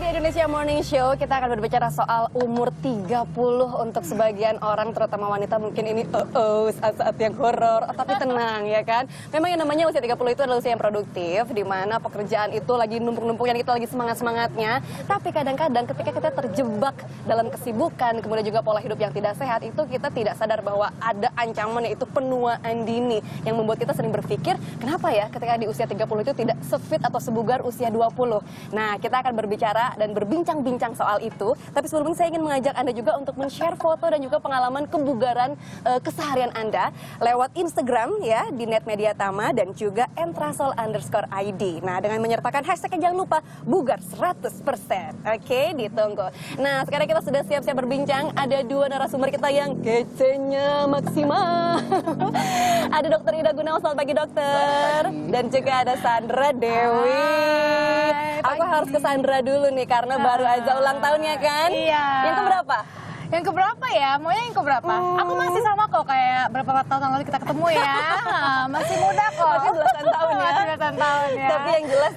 di Indonesia Morning Show, kita akan berbicara soal umur 30 untuk sebagian orang, terutama wanita. Mungkin ini saat-saat yang horor, tapi tenang ya kan. Memang yang namanya usia 30 itu adalah usia yang produktif, di mana pekerjaan itu lagi numpuk-numpuknya, kita lagi semangat-semangatnya. Tapi kadang-kadang ketika kita terjebak dalam kesibukan, kemudian juga pola hidup yang tidak sehat, itu kita tidak sadar bahwa ada ancaman, yaitu penuaan dini, yang membuat kita sering berpikir, kenapa ya ketika di usia 30 itu tidak sefit atau sebugar usia 20. Nah, kita akan berbicara dan berbincang-bincang soal itu. Tapi sebelumnya saya ingin mengajak Anda juga untuk men-share foto dan juga pengalaman kebugaran keseharian Anda lewat Instagram ya, di @mediatama dan juga @entrasol_id. Nah, dengan menyertakan hashtagnya jangan lupa bugar 100%. Oke, ditunggu. Nah, sekarang kita sudah siap-siap berbincang. Ada dua narasumber kita yang kecenya maksimal. Ada Dr. Ida Gunawan, selamat pagi dokter. Dan juga ada Sandra Dewi. Aku harus ke Sandra dulu nih karena baru aja ulang tahunnya kan? Iya. Yang keberapa? Yang keberapa ya? Maunya yang keberapa? Aku masih sama kok, kayak berapa tahun lalu kita ketemu ya. Masih muda kok. Masih belasan tahun ya. Masih belasan tahun ya. Tapi yang jelas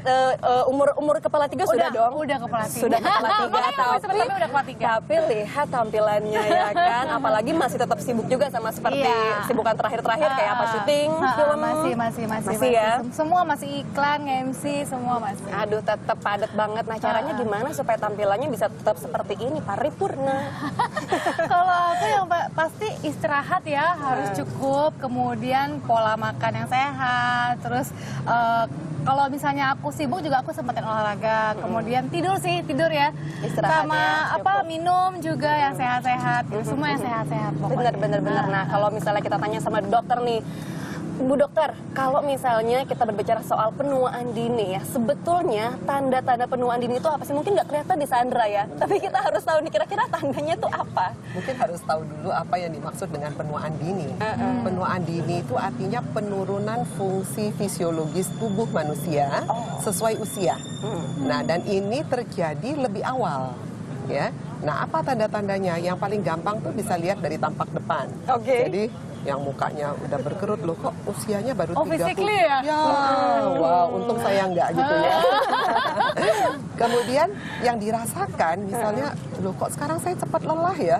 umur kepala tiga sudah dong. Udah kepala tiga. Sudah kepala tiga, tapi udah kepala tiga. Tapi lihat tampilannya ya kan. Apalagi masih tetap sibuk juga sama seperti sibukan terakhir-terakhir kayak apa syuting film. Masih ya. Semua masih iklan, MC, semua masih. Aduh, tetap padat banget. Nah, caranya gimana supaya tampilannya bisa tetap seperti ini, paripurna? Kalau aku yang pasti istirahat ya, harus cukup, kemudian pola makan yang sehat, terus kalau misalnya aku sibuk juga aku sempetin olahraga, kemudian tidur ya, istirahat sama ya, minum juga yang sehat-sehat, semua yang sehat-sehat pokoknya. Bener. Nah, kalau misalnya kita tanya sama dokter nih, Bu Dokter, kalau misalnya kita berbicara soal penuaan dini ya, sebetulnya tanda-tanda penuaan dini itu apa sih? Mungkin nggak kelihatan di Sandra ya, tapi kita harus tahu nih kira-kira tandanya itu apa? Mungkin harus tahu dulu apa yang dimaksud dengan penuaan dini. Penuaan dini itu artinya penurunan fungsi fisiologis tubuh manusia sesuai usia. Nah, dan ini terjadi lebih awal, ya. Nah, apa tanda-tandanya? Yang paling gampang tuh bisa lihat dari tampak depan. Jadi yang mukanya udah berkerut, loh kok usianya baru 30. Physically ya? Wow, untung saya enggak gitu ya. Kemudian yang dirasakan misalnya, loh kok sekarang saya cepat lelah ya.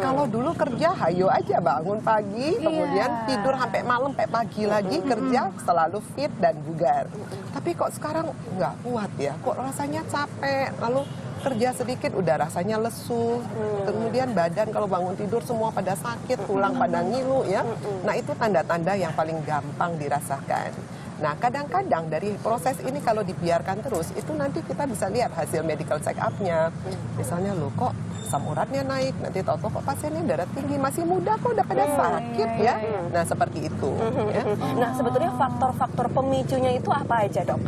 Kalau dulu kerja, hayo aja bangun pagi, kemudian tidur sampai malam, sampai pagi lagi, kerja selalu fit dan bugar. Tapi kok sekarang nggak kuat ya, kok rasanya capek, lalu kerja sedikit udah rasanya lesu, kemudian badan kalau bangun tidur semua pada sakit, tulang pada ngilu ya. Nah, itu tanda-tanda yang paling gampang dirasakan. Nah, kadang-kadang dari proses ini kalau dibiarkan terus, itu nanti kita bisa lihat hasil medical check up-nya. Misalnya, loh kok asam uratnya naik, nanti tahu-tahu kok pasiennya darah tinggi, masih muda kok udah pada sakit ya. Nah, seperti itu. Ya. Nah, sebetulnya faktor-faktor pemicunya itu apa aja, Dok?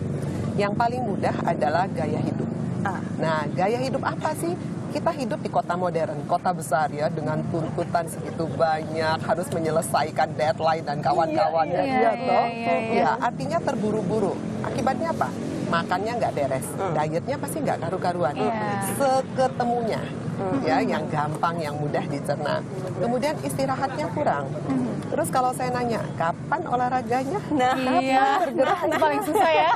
Yang paling mudah adalah gaya hidup. Nah, gaya hidup apa sih? Kita hidup di kota modern, kota besar ya, dengan tuntutan segitu banyak, harus menyelesaikan deadline dan kawan-kawannya. Ya, artinya terburu-buru. Akibatnya apa? Makannya nggak beres, dietnya pasti nggak karu-karuan. Seketemunya, ya, yang gampang, yang mudah dicerna. Kemudian istirahatnya kurang. Terus kalau saya nanya, kapan olahraganya? Kapan bergerak? Itu paling susah ya.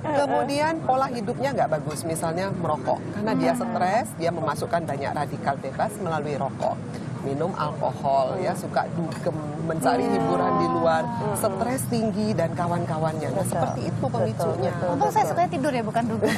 Kemudian pola hidupnya nggak bagus, misalnya merokok. Karena dia stres, dia memasukkan banyak radikal bebas melalui rokok. Minum alkohol, ya, suka dugem, mencari hiburan di luar, stres tinggi dan kawan-kawannya. Nah, seperti itu pemicunya. Untung saya sukanya tidur ya, bukan dugem.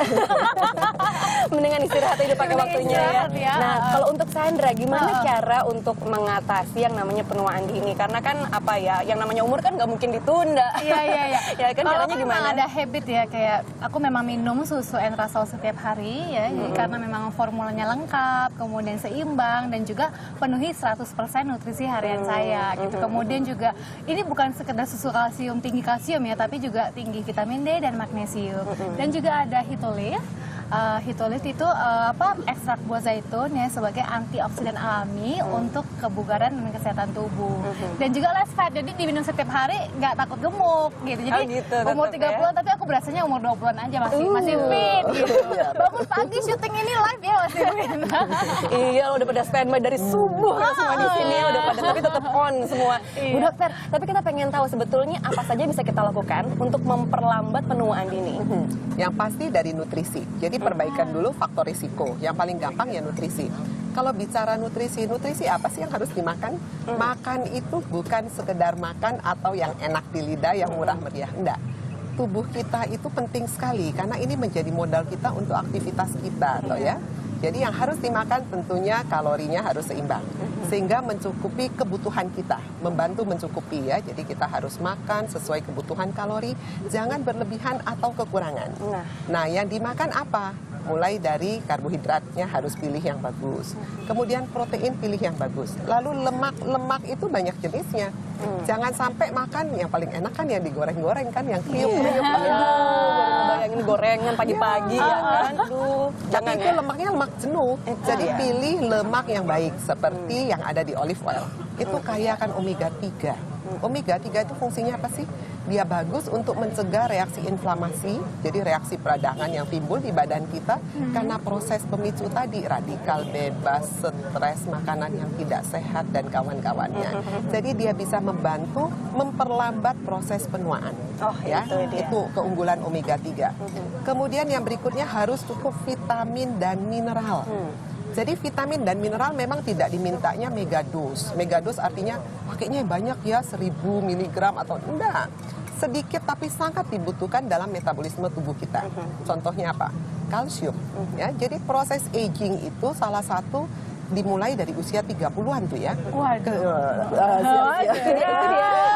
Mendingan istirahat aja pakai waktunya ya. Nah, kalau untuk Sandra, gimana cara untuk mengatasi yang namanya penuaan dini? Karena kan apa ya, yang namanya umur kan nggak mungkin ditunda. Iya. Ya kan, kalau caranya gimana? Ada habit ya, kayak aku memang minum susu Entrasol setiap hari ya, jadi karena memang formulanya lengkap, kemudian seimbang dan juga penuhi 100% nutrisi harian saya gitu. Kemudian juga ini bukan sekedar susu kalsium, tinggi kalsium ya, tapi juga tinggi vitamin D dan magnesium. Dan juga ada Hitoleaf. Hitoleaf itu ekstrak buah zaitun ya, sebagai antioksidan alami untuk kebugaran dan kesehatan tubuh. Dan juga less fat, jadi diminum setiap hari nggak takut gemuk gitu. Jadi umur 30 tapi aku berasanya umur 20-an aja, masih fit gitu. Bangun pagi syuting ini live ya masih fit. Iya, udah pada standby dari subuh semua di sini ya, udah pada, tapi tetap on semua. Bu Dokter, tapi kita pengen tahu sebetulnya apa saja bisa kita lakukan untuk memperlambat penuaan dini. Yang pasti dari nutrisi. Jadi perbaikan dulu faktor risiko. Yang paling gampang ya nutrisi. Kalau bicara nutrisi, nutrisi apa sih yang harus dimakan? Makan itu bukan sekedar makan atau yang enak di lidah, yang murah meriah. Enggak. Tubuh kita itu penting sekali karena ini menjadi modal kita untuk aktivitas kita, toh ya. Jadi yang harus dimakan tentunya kalorinya harus seimbang sehingga mencukupi kebutuhan kita, membantu mencukupi ya. Jadi kita harus makan sesuai kebutuhan kalori, jangan berlebihan atau kekurangan. Nah, yang dimakan apa? Mulai dari karbohidratnya harus pilih yang bagus. Kemudian protein pilih yang bagus. Lalu lemak itu banyak jenisnya. Jangan sampai makan yang paling enak kan yang digoreng-goreng kan, yang kriuk-kriuk. Bayangin gorengan pagi-pagi ya kan. Aduh, Tapi jangan itu ya. lemaknya lemak jenuh. Jadi iya. pilih lemak yang baik seperti yang ada di olive oil. Itu kaya akan omega 3. Omega 3 itu fungsinya apa sih? Dia bagus untuk mencegah reaksi inflamasi, jadi reaksi peradangan yang timbul di badan kita karena proses pemicu tadi, radikal bebas, stres, makanan yang tidak sehat dan kawan-kawannya. Jadi dia bisa membantu memperlambat proses penuaan. Oh, Ya, itu dia. itu keunggulan omega 3. Kemudian yang berikutnya harus cukup vitamin dan mineral. Jadi vitamin dan mineral memang tidak dimintanya megados. Megados artinya pakainya banyak ya, 1000 mg atau enggak. Sedikit tapi sangat dibutuhkan dalam metabolisme tubuh kita. Contohnya apa? Kalsium. Ya, jadi proses aging itu salah satu dimulai dari usia 30-an tuh ya. Waduh. Itu dia.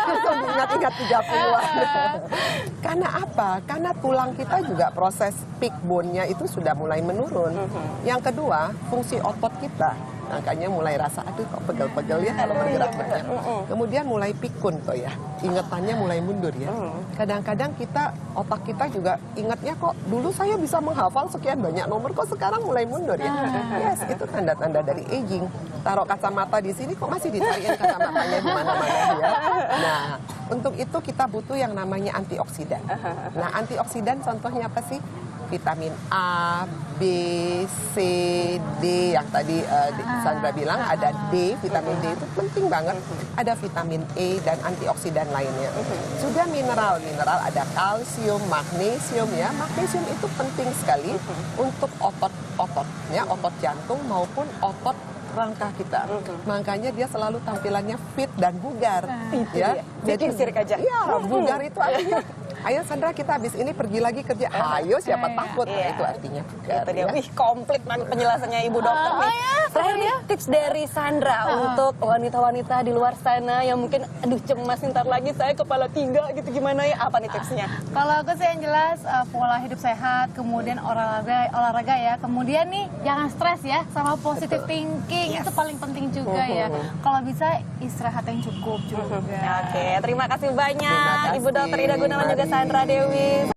Langsung diingat-ingat 30-an. Karena apa? Karena tulang kita juga proses peak bone-nya itu sudah mulai menurun. Yang kedua, fungsi otot kita. Makanya mulai rasa, aduh kok pegel-pegel ya kalau bergerak banyak. Kemudian mulai pikun tuh ya. Ingatannya mulai mundur ya. Kadang-kadang otak kita juga ingatnya kok dulu saya bisa menghafal sekian banyak nomor, kok sekarang mulai mundur ya. Yes, itu tanda-tanda dari aging. Taruh kacamata di sini kok masih dicariin kacamatanya di mana-mana ya. Nah, untuk itu kita butuh yang namanya antioksidan. Nah, antioksidan contohnya apa sih? Vitamin A, B, C, D yang tadi Sandra bilang ada D, vitamin D itu penting banget. Ada vitamin E dan antioksidan lainnya. Juga mineral ada kalsium, magnesium ya. Magnesium itu penting sekali untuk otot ya, otot jantung maupun otot rangka kita. Makanya dia selalu tampilannya fit dan bugar. Ya. Jadi sirik aja. Iya, bugar itu artinya ayo Sandra kita habis ini pergi lagi kerja. Ayo siapa takut. Nah, itu artinya bugar. Itu dia. Ya. Wih, komplit banget penjelasannya Ibu Dokter nih. Terakhir nih, tips dari Sandra untuk wanita-wanita di luar sana yang mungkin aduh cemas ntar lagi saya kepala 3 gitu, gimana ya? Apa nih tipsnya? Kalau aku sih yang jelas pola hidup sehat, kemudian olahraga ya, kemudian nih jangan stres ya, sama positive thinking itu paling penting juga ya. Kalau bisa istirahat yang cukup juga. Oke, terima kasih banyak Terima kasih, Ibu Dokter Ida Gunawan juga Mari. Sandra Dewi.